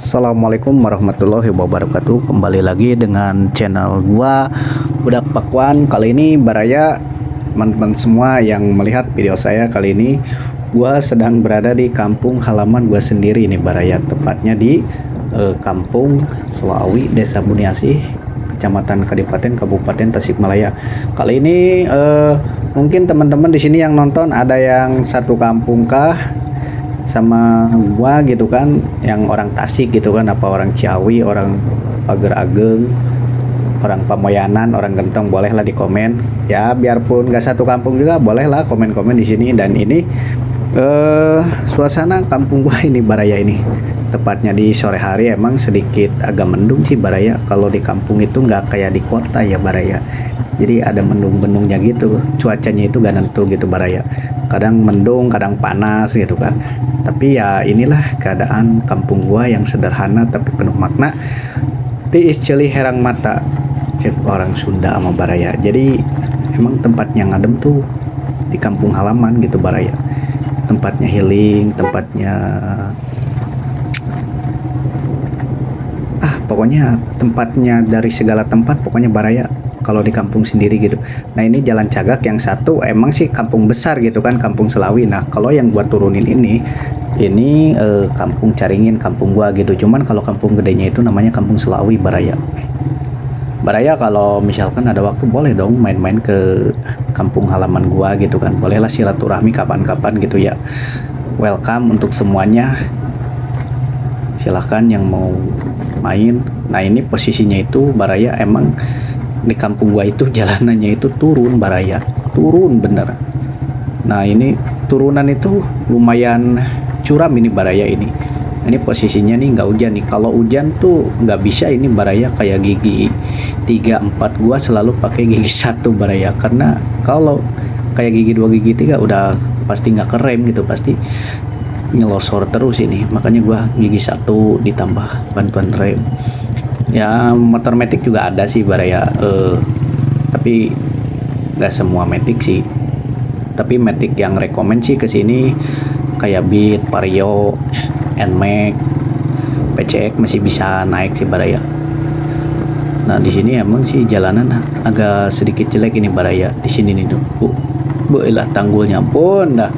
Assalamualaikum warahmatullahi wabarakatuh. Kembali lagi dengan channel gua Budak Pakwan. Kali ini Baraya, teman-teman semua yang melihat video saya kali ini, gua sedang berada di kampung halaman gua sendiri ini Baraya, tepatnya di Kampung Selawi, Desa Buniasih, Kecamatan Kadipaten, Kabupaten Tasikmalaya. Kali ini mungkin teman-teman di sini yang nonton ada yang satu kampung kah sama gua gitu kan, yang orang Tasik gitu kan, apa orang Ciawi, orang Pager Ageng, orang Pamoyanan, orang Gentong, bolehlah di komen ya, biarpun gak satu kampung juga bolehlah komen-komen di sini. Dan ini suasana kampung gua ini Baraya ini, tepatnya di sore hari. Emang sedikit agak mendung sih Baraya, kalau di kampung itu nggak kayak di kota ya Baraya, jadi ada mendung-mendungnya gitu, cuacanya itu gak nentu gitu Baraya, kadang mendung kadang panas gitu kan. Tapi ya inilah keadaan kampung gua yang sederhana tapi penuh makna. Tiis celi herang mata, cek orang Sunda sama Baraya. Jadi emang tempatnya ngadem tuh di kampung halaman gitu Baraya, tempatnya healing, tempatnya pokoknya tempatnya dari segala tempat pokoknya Baraya kalau di kampung sendiri gitu. Nah ini Jalan Cagak yang satu emang sih kampung besar gitu kan, Kampung Selawi. Nah kalau yang gua turunin ini Kampung Caringin, kampung gua gitu. Cuman kalau kampung gedenya itu namanya Kampung Selawi Baraya. Baraya kalau misalkan ada waktu boleh dong main-main ke kampung halaman gua gitu kan, bolehlah silaturahmi kapan-kapan gitu ya. Welcome untuk semuanya, silahkan yang mau main. Nah ini posisinya itu Baraya, emang di kampung gua itu jalanannya itu turun Baraya, turun bener. Nah ini turunan itu lumayan curam ini Baraya ini. Ini posisinya nih nggak hujan nih, kalau hujan tuh nggak bisa ini Baraya, kayak gigi 3-4 gua selalu pakai gigi 1 Baraya, karena kalau kayak gigi 2 gigi 3 udah pasti nggak kerem gitu, pasti nyelosor terus ini. Makanya gua gigi 1 ditambah bantuan rem. Ya motor metik juga ada sih Baraya, tapi nggak semua metik sih. Tapi metik yang rekomend sih kesini kayak Beat, Vario, Nmax, PCX masih bisa naik sih Baraya. Nah di sini emang sih jalanan agak sedikit jelek ini Baraya. Di sini nih tuh, lah tanggulnya pun dah.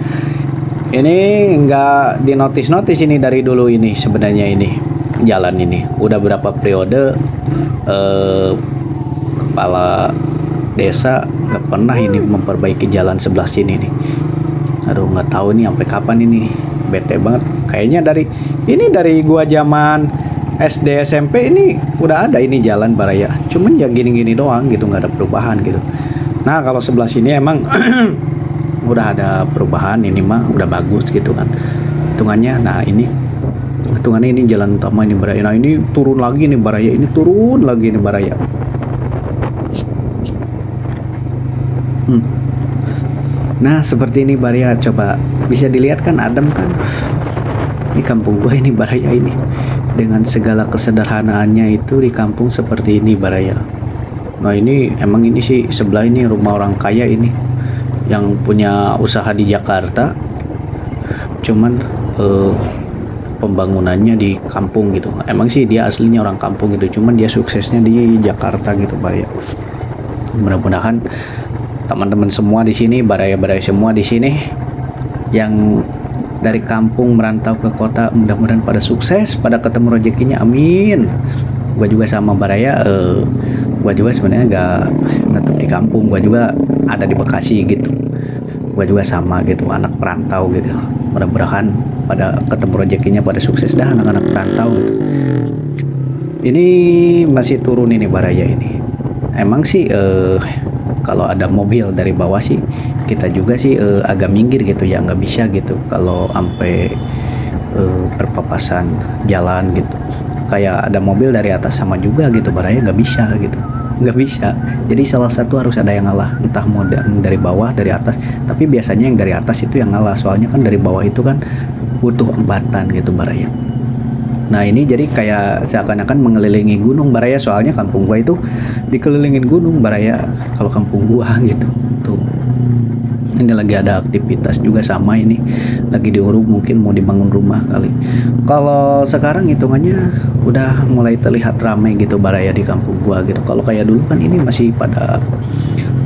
Ini nggak di notis ini dari dulu ini sebenarnya ini jalan ini udah berapa periode kepala desa nggak pernah ini memperbaiki jalan sebelah sini nih. Aduh nggak tahu nih sampai kapan ini, bete banget kayaknya. Dari gua zaman SD SMP ini udah ada ini jalan Baraya, cuman ya gini-gini doang gitu, nggak ada perubahan gitu. Nah kalau sebelah sini emang udah ada perubahan, ini mah udah bagus gitu kan hitungannya. Nah ini hitungannya ini jalan utama ini Baraya. Nah ini turun lagi nih Baraya, ini turun lagi nih Baraya. Nah seperti ini Baraya, coba bisa dilihat kan, adem kan di kampung gua ini Baraya ini, dengan segala kesederhanaannya itu di kampung seperti ini Baraya. Nah ini emang ini sih sebelah ini rumah orang kaya ini yang punya usaha di Jakarta, cuman pembangunannya di kampung gitu. Emang sih dia aslinya orang kampung gitu, cuman dia suksesnya di Jakarta gitu Baraya. Mudah-mudahan teman-teman semua di sini, Baraya-Baraya semua di sini yang dari kampung merantau ke kota, mudah-mudahan pada sukses, pada ketemu rezekinya, amin. Gua juga sama Baraya, gua juga sebenarnya gak tetap di kampung, gua juga ada di Bekasi gitu. Gua juga sama gitu, anak perantau gitu. Mudah-mudahan pada ketemu rezekinya, pada sukses dah anak-anak perantau gitu. Ini masih turun ini Baraya ini. Emang sih kalau ada mobil dari bawah sih kita juga sih agak minggir gitu ya, nggak bisa gitu kalau sampai berpapasan jalan gitu. Kayak ada mobil dari atas sama juga gitu Baraya, nggak bisa gitu, nggak bisa. Jadi salah satu harus ada yang ngalah, entah mau dari bawah dari atas. Tapi biasanya yang dari atas itu yang ngalah, soalnya kan dari bawah itu kan butuh empatan gitu Baraya. Nah ini jadi kayak seakan-akan mengelilingi gunung Baraya, soalnya kampung gua itu dikelilingin gunung Baraya kalau kampung gua gitu tuh. Ini lagi ada aktivitas juga sama ini, lagi diuruk mungkin mau dibangun rumah kali. Kalau sekarang hitungannya udah mulai terlihat ramai gitu baraya di kampung gua gitu. Kalau kayak dulu kan ini masih pada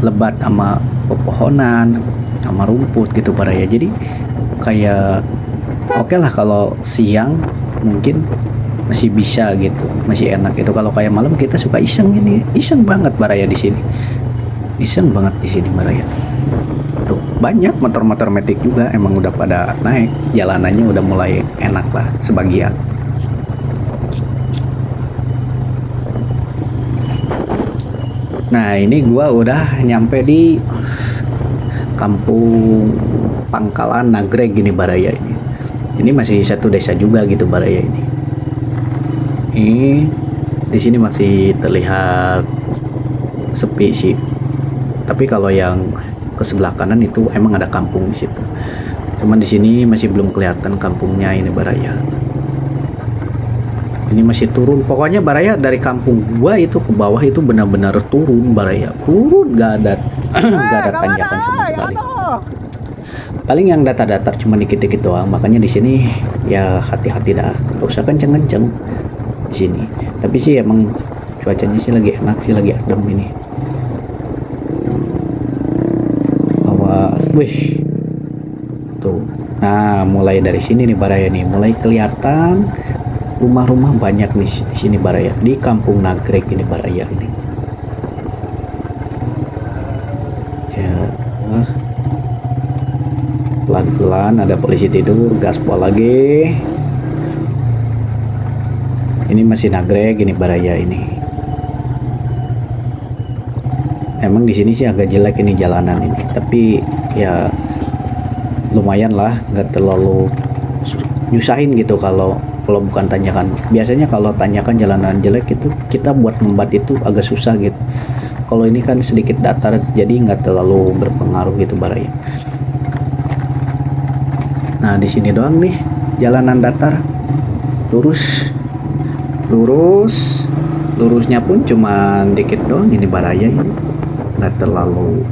lebat sama pepohonan sama rumput gitu baraya. Jadi kayak oke lah kalau siang mungkin masih bisa gitu, masih enak gitu. Kalau kayak malam kita suka iseng ini, iseng banget baraya di sini, iseng banget di sini baraya. Tuh, banyak motor-motor metik juga emang udah pada naik, jalanannya udah mulai enak lah sebagian. Nah ini gua udah nyampe di kampung Pangkalan Nagreg gini baraya ini. Ini masih satu desa juga gitu baraya ini. Ini di sini masih terlihat sepi sih. Tapi kalau yang ke sebelah kanan itu emang ada kampung di situ. Cuman di sini masih belum kelihatan kampungnya ini baraya. Ini masih turun. Pokoknya baraya dari kampung gua itu ke bawah itu benar-benar turun baraya. Turun gak ada gak ada tanjakan sama sekali. Paling yang datar-datar cuma dikit-dikit doang. Makanya di sini ya hati-hati dah. Gak usah kenceng-kenceng di sini. Tapi sih emang cuacanya sih lagi enak sih, lagi adem ini. Wih, tuh. Nah, mulai dari sini nih baraya nih, mulai kelihatan rumah-rumah banyak nih di sini baraya, di kampung Nagreg ini baraya ini. Ya, pelan-pelan ada polisi tidur, gaspol lagi. Ini masih Nagreg ini baraya ini. Emang di sini sih agak jelek ini jalanan ini, tapi ya lumayan lah, nggak terlalu nyusahin gitu kalau bukan tanjakan. Biasanya kalau tanjakan jalanan jelek itu kita buat membat itu agak susah gitu. Kalau ini kan sedikit datar jadi nggak terlalu berpengaruh gitu baraya. Nah di sini doang nih jalanan datar, lurusnya pun cuma dikit doang ini baraya ini, nggak terlalu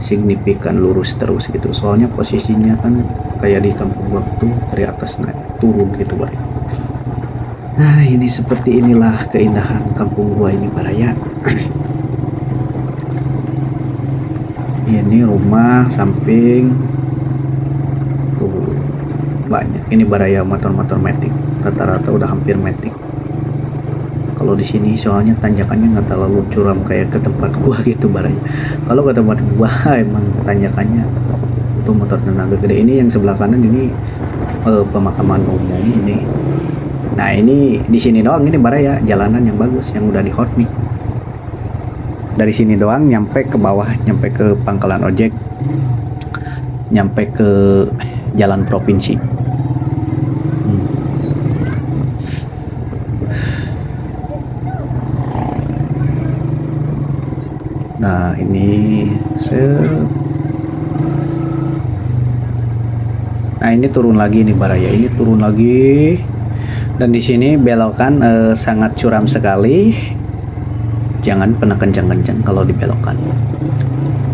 signifikan lurus terus gitu. Soalnya posisinya kan kayak di kampung waktu dari atas naik turun gitu baraya. Nah ini seperti inilah keindahan kampung gua ini baraya. Ini rumah samping tuh banyak ini baraya motor-motor metik, rata-rata udah hampir metik. Kalau di sini soalnya tanjakannya nggak terlalu curam kayak ke tempat gua gitu baraya. Kalau ke tempat gua emang tanjakannya tuh motor tenaga gede. Ini yang sebelah kanan ini pemakaman umum ini. Nah ini di sini doang ini baraya jalanan yang bagus yang udah di hot nih. Dari sini doang nyampe ke bawah, nyampe ke pangkalan ojek, nyampe ke jalan provinsi. Nah ini nah ini turun lagi nih baraya, ini turun lagi, dan di sini belokan sangat curam sekali. Jangan pernah kencang-kencang kalau dibelokkan,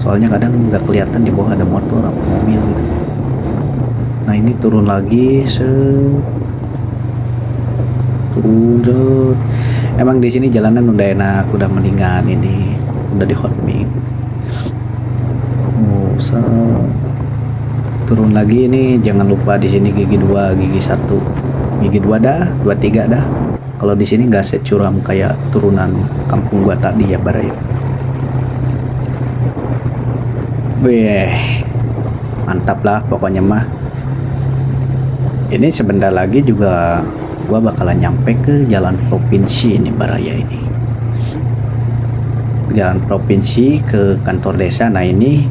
soalnya kadang nggak kelihatan di bawah ada motor atau mobil gitu. Nah ini turun lagi, turun. Emang di sini jalanan udah enak, udah mendingan ini, udah di hot mix. Turun lagi ini, jangan lupa di sini gigi 2, gigi 1, gigi 2 dah, 23 dah. Kalau di sini nggak securam kayak turunan kampung gua tadi ya baraya. Wih, mantap lah pokoknya mah. Ini sebentar lagi juga gua bakalan nyampe ke jalan provinsi ini baraya ini. Jalan provinsi ke kantor desa. Nah ini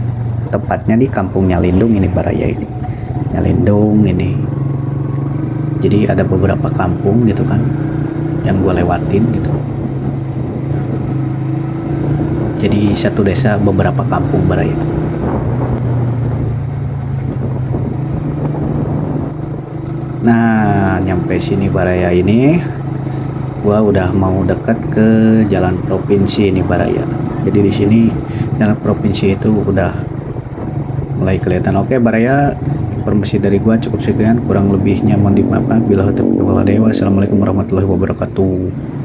tepatnya di kampung Nyalindung ini baraya ini. Nyalindung ini. Jadi ada beberapa kampung gitu kan yang gue lewatin gitu. Jadi satu desa beberapa kampung baraya. Nah nyampe sini baraya ini gua udah mau dekat ke jalan provinsi ini baraya. Jadi di sini jalan provinsi itu udah mulai kelihatan. Oke Baraya, informasi dari gua cukup sekian, kurang lebihnya mohon dimaafkan. Bila Assalamualaikum warahmatullahi wabarakatuh.